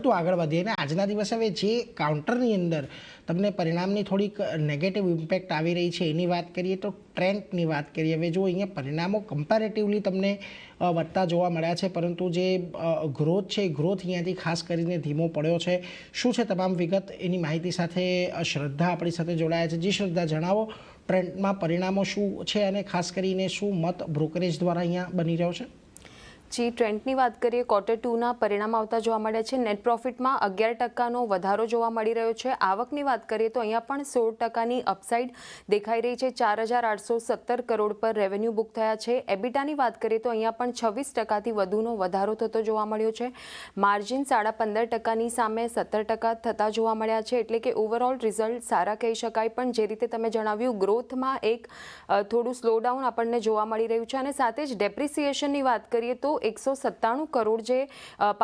તો આગળ વધીએ અને આજના દિવસે હવે જે કાઉન્ટરની અંદર તમને પરિણામની થોડીક નેગેટિવ ઇમ્પેક્ટ આવી રહી છે એની વાત કરીએ તો ટ્રેન્ડની વાત કરીએ. હવે જો અહીંયા પરિણામો કમ્પેરેટિવલી તમને વધતા જોવા મળ્યા છે, પરંતુ જે ગ્રોથ છે એ ગ્રોથ અહીંયાથી ખાસ કરીને ધીમો પડ્યો છે. શું છે તમામ વિગત એની માહિતી સાથે શ્રદ્ધા આપણી સાથે જોડાયા છે. જી શ્રદ્ધા, જણાવો ટ્રેન્ડમાં પરિણામો શું છે અને ખાસ કરીને શું મત બ્રોકરેજ દ્વારા અહીંયા બની રહ્યો છે. જી, ટ્રેન્ડની વાત કરીએ, Q2ના પરિણામ આવતા જોવા મળ્યા છે. નેટ પ્રોફિટમાં 11% વધારો જોવા મળી રહ્યો છે. આવકની વાત કરીએ તો અહીંયા પણ 16%ની અપસાઇડ દેખાઈ રહી છે. 4,817 કરોડ પર રેવન્યુ બુક થયા છે. એબિટાની વાત કરીએ તો અહીંયા પણ 26%થી વધુનો વધારો થતો જોવા મળ્યો છે. માર્જિન 15.5%ની સામે 17% થતા જોવા મળ્યા છે. એટલે કે ઓવરઓલ રિઝલ્ટ સારા કહી શકાય. પણ જે રીતે તમે જણાવ્યું, ગ્રોથમાં એક થોડું સ્લોડાઉન આપણને જોવા મળી રહ્યું છે. અને સાથે જ ડેપ્રિસિએશનની વાત કરીએ તો 197 કરોડ જે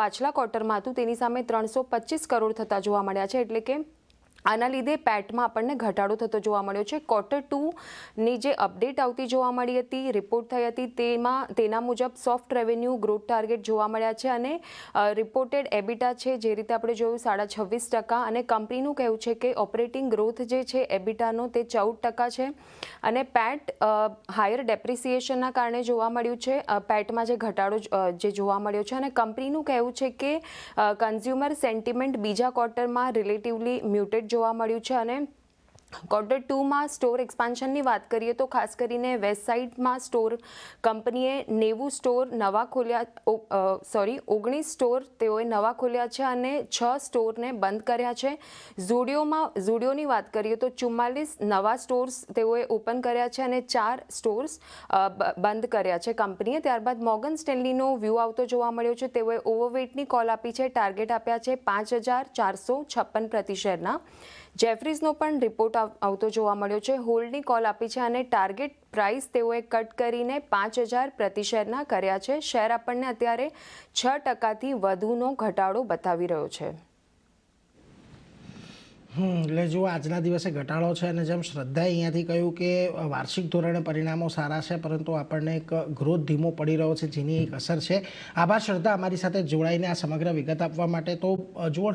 પાછલા ક્વાર્ટરમાં હતું તેની સામે 325 કરોડ થતા જોવા મળ્યા છે. એટલે કે આના લીધે પેટમાં આપણને ઘટાડો થતો જોવા મળ્યો છે. Q2ની જે અપડેટ આવતી જોવા મળી હતી, રિપોર્ટ થઈ હતી, તેના મુજબ સોફ્ટ રેવન્યુ ગ્રોથ ટાર્ગેટ જોવા મળ્યા છે. અને રિપોર્ટેડ એબિટા છે જે રીતે આપણે જોયું 26.5%. અને કંપનીનું કહેવું છે કે ઓપરેટિંગ ગ્રોથ જે છે એબિટાનો તે 14% છે. અને પેટ હાયર ડેપ્રિસિએશનના કારણે જોવા મળ્યું છે. પેટમાં જે ઘટાડો જે જોવા મળ્યો છે. અને કંપનીનું કહેવું છે કે કન્ઝ્યુમર સેન્ટિમેન્ટ બીજા ક્વાર્ટરમાં રિલેટિવલી મ્યુટેડ જોવા મળ્યું છે. અને Q2માં સ્ટોર એક્સપાન્શનની વાત કરીએ તો ખાસ કરીને વેસ્ટ સાઇડમાં સ્ટોર કંપનીએ 90 સ્ટોર નવા ખોલ્યા, 19 સ્ટોર તેઓએ નવા ખોલ્યા છે અને 6 સ્ટોરને બંધ કર્યા છે. ઝુડિયોની વાત કરીએ તો 44 નવા સ્ટોર્સ તેઓએ ઓપન કર્યા છે અને 4 સ્ટોર્સ બંધ કર્યા છે કંપનીએ. ત્યારબાદ મોર્ગન સ્ટેનલીનો વ્યૂ આવતો જોવા મળ્યો છે. તેઓએ ઓવરવેટની કોલ આપી છે. ટાર્ગેટ આપ્યા છે 5,456 પ્રતિ શેરના. જેફરીઝનો પણ રિપોર્ટ આવતો જોવા મળ્યો છે. હોલ્ડની કોલ આપી છે અને ટાર્ગેટ પ્રાઇસ તેઓએ કટ કરીને 5,000 પ્રતિ શેરના કર્યા છે. શેર આપણને અત્યારે 6%થી વધુનો ઘટાડો બતાવી રહ્યો છે. એટલે જો આજના દિવસે ઘટાડો છે અને જેમ શ્રદ્ધાએ અહીંયાથી કહ્યું કે વાર્ષિક ધોરણે પરિણામો સારા છે, પરંતુ આપણને એક ગ્રોથ ધીમો પડી રહ્યો છે જેની એક અસર છે. આભાર શ્રદ્ધા, અમારી સાથે જોડાઈને આ સમગ્ર વિગત આપવા માટે. તો જુઓ